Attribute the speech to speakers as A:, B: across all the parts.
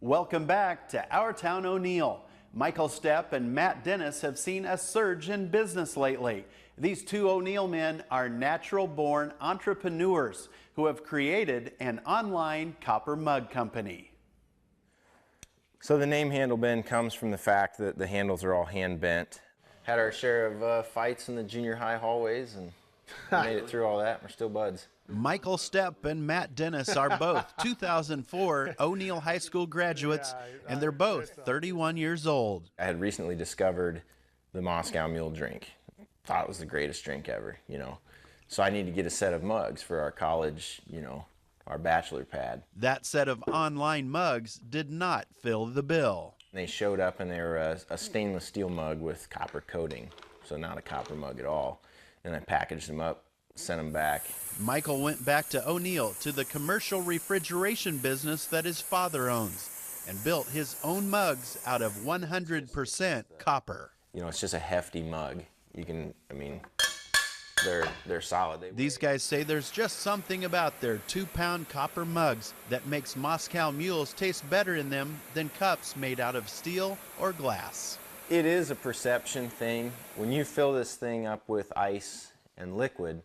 A: Welcome back to Our Town O'Neill. Michael Stepp and Matt Dennis have seen a surge in business lately. These two O'Neill men are natural-born entrepreneurs who have created an online copper mug company.
B: So the name Handlebend comes from the fact that the handles are all hand bent. Had our share of fights in the junior high hallways and made it through all that. We're still buds.
A: Michael Stepp and Matt Dennis are both 2004 O'Neill High School graduates, and they're both 31 years old.
B: I had recently discovered the Moscow Mule drink. Thought it was the greatest drink ever, you know. So I need to get a set of mugs for our college, you know, our bachelor pad.
A: That set of online mugs did not fill the bill.
B: They showed up and they were a stainless steel mug with copper coating, so not a copper mug at all. And I packaged them up, sent them back.
A: Michael went back to O'Neill to the commercial refrigeration business that his father owns and built his own mugs out of 100% copper.
B: You know, it's just a hefty mug. You can, I mean, they're solid.
A: These guys say there's just something about their 2-pound copper mugs that makes Moscow Mules taste better in them than cups made out of steel or glass.
B: It is a perception thing. When you fill this thing up with ice and liquid,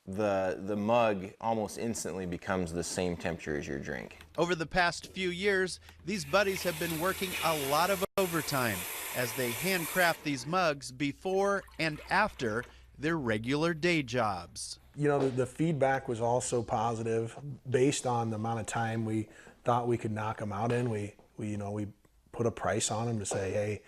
B: the mug almost instantly becomes the same temperature as your drink.
A: Over the past few years, these buddies have been working a lot of overtime as they handcraft these mugs before and after their regular day jobs.
C: You know, the feedback was also positive based on the amount of time we thought we could knock them out in. We put a price on them to say, hey,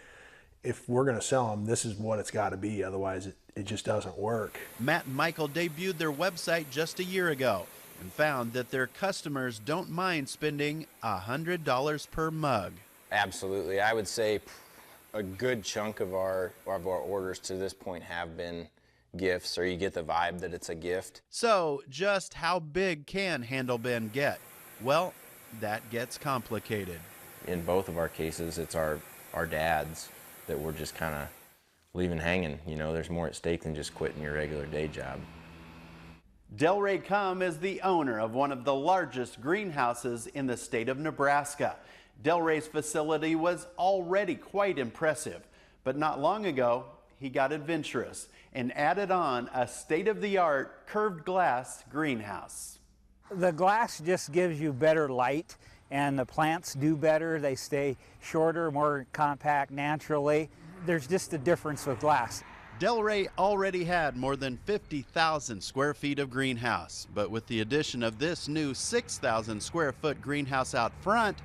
C: if we're going to sell them, this is what it's got to be. Otherwise, it just doesn't work.
A: Matt and Michael debuted their website just a year ago and found that their customers don't mind spending $100 per mug.
B: Absolutely. I would say a good chunk of our orders to this point have been gifts, or you get the vibe that it's a gift.
A: So just how big can Handlebend get? Well, that gets complicated.
B: In both of our cases, it's our dads that we're just kind of leaving hanging. You know, there's more at stake than just quitting your regular day job.
A: Delray Cum is the owner of one of the largest greenhouses in the state of Nebraska. Delray's facility was already quite impressive, but not long ago, he got adventurous and added on a state-of-the-art curved glass greenhouse.
D: The glass just gives you better light, and the plants do better. They stay shorter, more compact naturally. There's just a difference with glass.
A: Delray already had more than 50,000 square feet of greenhouse, but with the addition of this new 6,000 square foot greenhouse out front,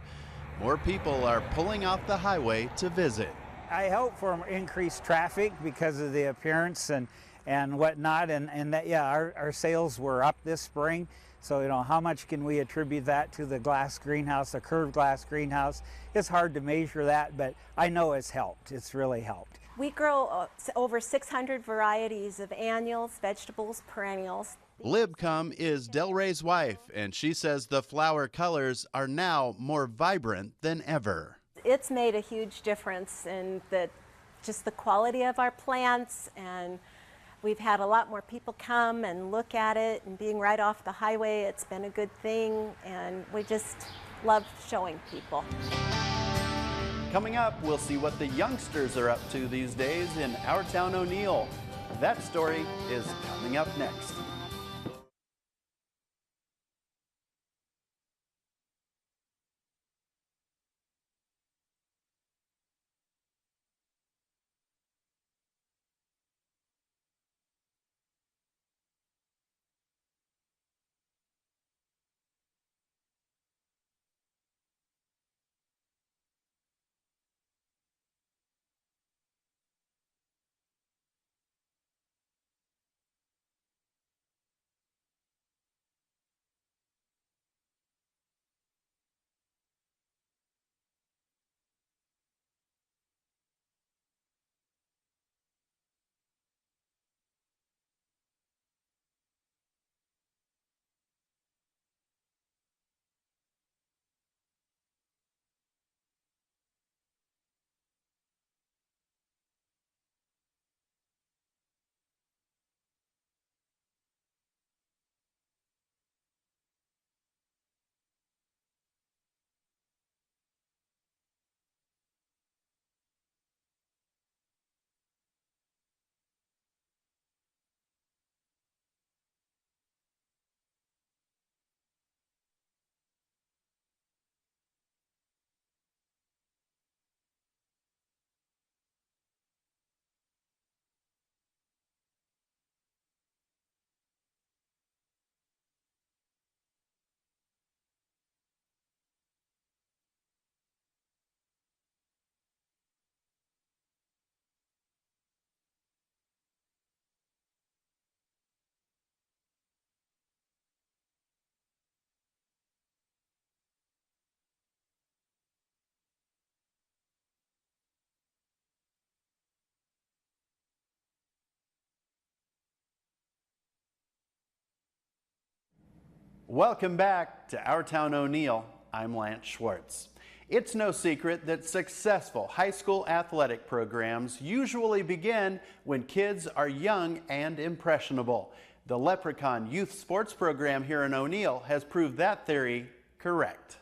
A: more people are pulling off the highway to visit.
D: I hope for increased traffic because of the appearance and whatnot, and that, yeah, our sales were up this spring. So, you know, how much can we attribute that to the glass greenhouse, the curved glass greenhouse? It's hard to measure that, but I know it's helped. It's really helped.
E: We grow over 600 varieties of annuals, vegetables, perennials.
A: Libcum is Delray's wife, and she says the flower colors are now more vibrant than ever.
E: It's made a huge difference in just the quality of our plants, and we've had a lot more people come and look at it, and being right off the highway, it's been a good thing, and we just love showing people.
A: Coming up, we'll see what the youngsters are up to these days in Our Town O'Neill. That story is coming up next. Welcome back to Our Town O'Neill. I'm Lance Schwartz. It's no secret that successful high school athletic programs usually begin when kids are young and impressionable. The Leprechaun youth sports program here in O'Neill has proved that theory correct.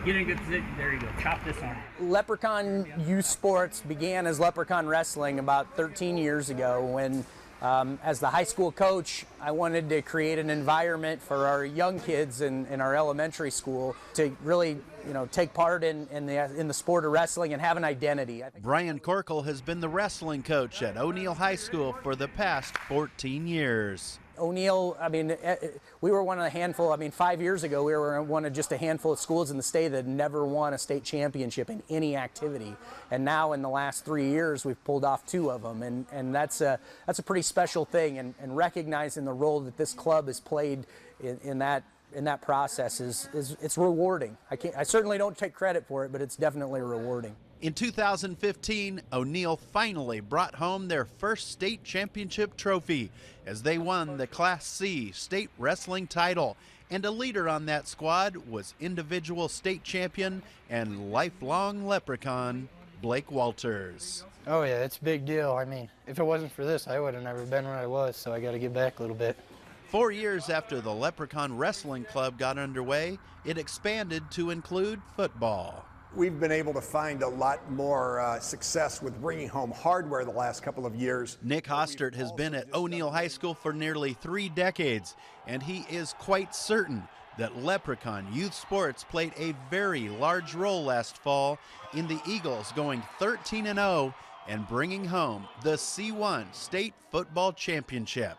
F: Get in a good position. There you go. Chop this arm.
G: Leprechaun youth sports began as Leprechaun wrestling about 13 years ago when, as the high school coach, I wanted to create an environment for our young kids in our elementary school to really, take part in the sport of wrestling and have an identity.
A: Brian Corkle has been the wrestling coach at O'Neill High School for the past 14 years.
G: O'Neill, we were one of a handful, 5 years ago, we were one of just a handful of schools in the state that never won a state championship in any activity. And now in the last 3 years, we've pulled off 2 of them. And that's a pretty special thing. And recognizing the role that this club has played in that process it's rewarding. I certainly don't take credit for it, but it's definitely rewarding.
A: In 2015, O'Neill finally brought home their first state championship trophy as they won the Class C state wrestling title. And a leader on that squad was individual state champion and lifelong Leprechaun, Blake Walters.
H: Oh yeah, it's a big deal. If it wasn't for this, I would have never been where I was, so I got to get back a little bit.
A: 4 years after the Leprechaun Wrestling Club got underway, it expanded to include football.
I: We've been able to find a lot more success with bringing home hardware the last couple of years.
A: Nick Hostert has been at O'Neill High School for nearly 3 decades, and he is quite certain that Leprechaun youth sports played a very large role last fall in the Eagles going 13-0 and bringing home the C1 State Football Championship.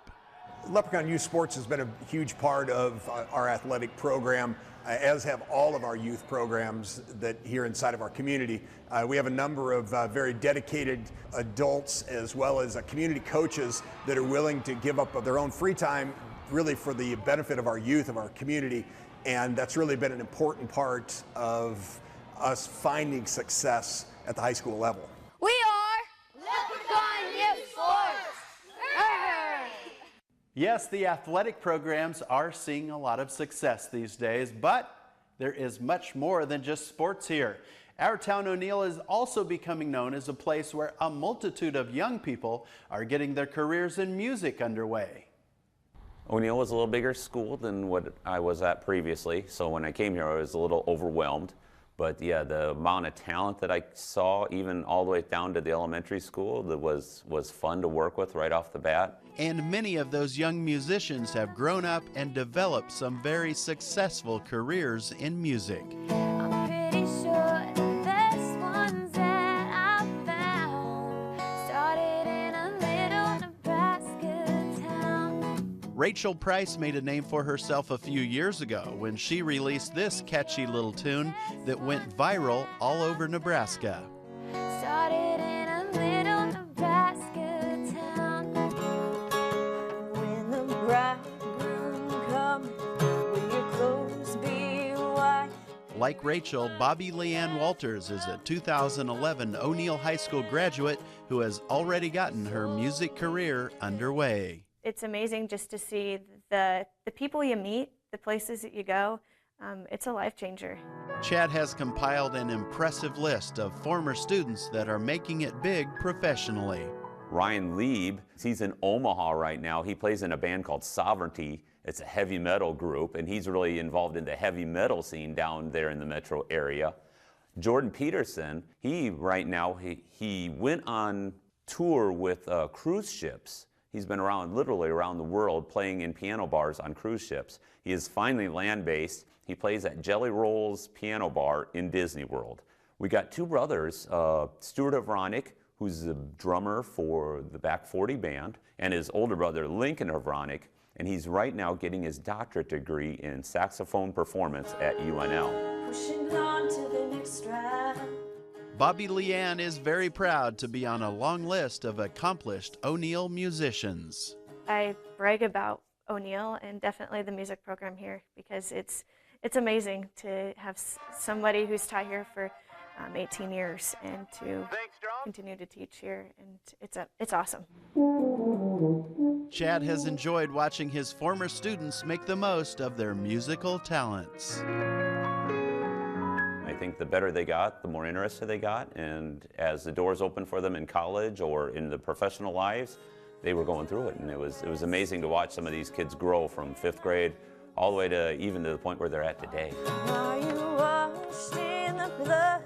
I: Leprechaun Youth Sports has been a huge part of our athletic program, as have all of our youth programs that here inside of our community. We have a number of very dedicated adults as well as community coaches that are willing to give up their own free time really for the benefit of our youth, of our community, and that's really been an important part of us finding success at the high school level.
J: We are Leprechaun Youth Sports!
A: Yes, the athletic programs are seeing a lot of success these days, but there is much more than just sports here. Our town O'Neill is also becoming known as a place where a multitude of young people are getting their careers in music underway.
K: O'Neill was a little bigger school than what I was at previously, so when I came here I was a little overwhelmed. But yeah, the amount of talent that I saw, even all the way down to the elementary school, that was fun to work with right off the bat.
A: And many of those young musicians have grown up and developed some very successful careers in music.
J: I'm pretty sure the best ones that I found started in a little Nebraska town.
A: Rachel Price made a name for herself a few years ago when she released this catchy little tune that went viral all over Nebraska.
J: Started in a little Nebraska town. When the bridegroom comes, will your clothes be white?
A: Like Rachel, Bobby Leanne Walters is a 2011 O'Neill High School graduate who has already gotten her music career underway.
L: It's amazing just to see the people you meet, the places that you go. It's a life changer.
A: Chad has compiled an impressive list of former students that are making it big professionally.
K: Ryan Lieb, he's in Omaha right now. He plays in a band called Sovereignty. It's a heavy metal group, and he's really involved in the heavy metal scene down there in the metro area. Jordan Peterson, he right now, he went on tour with cruise ships. He's been literally around the world playing in piano bars on cruise ships. He is finally land-based. He plays at Jelly Roll's Piano Bar in Disney World. We got 2 brothers, Stuart Avronic, who's the drummer for the Back 40 band, and his older brother, Lincoln Avronic, and he's right now getting his doctorate degree in saxophone performance at UNL.
J: Pushing on to the next round.
A: Bobby Leanne is very proud to be on a long list of accomplished O'Neill musicians.
L: I brag about O'Neill and definitely the music program here because it's amazing to have somebody who's taught here for 18 years and to continue to teach here, and it's awesome.
A: Chad has enjoyed watching his former students make the most of their musical talents.
K: I think the better they got, the more interested they got, and as the doors opened for them in college or in the professional lives, they were going through it, and it was amazing to watch some of these kids grow from 5th grade all the way to even to the point where they're at today.
J: Are you washed in the blood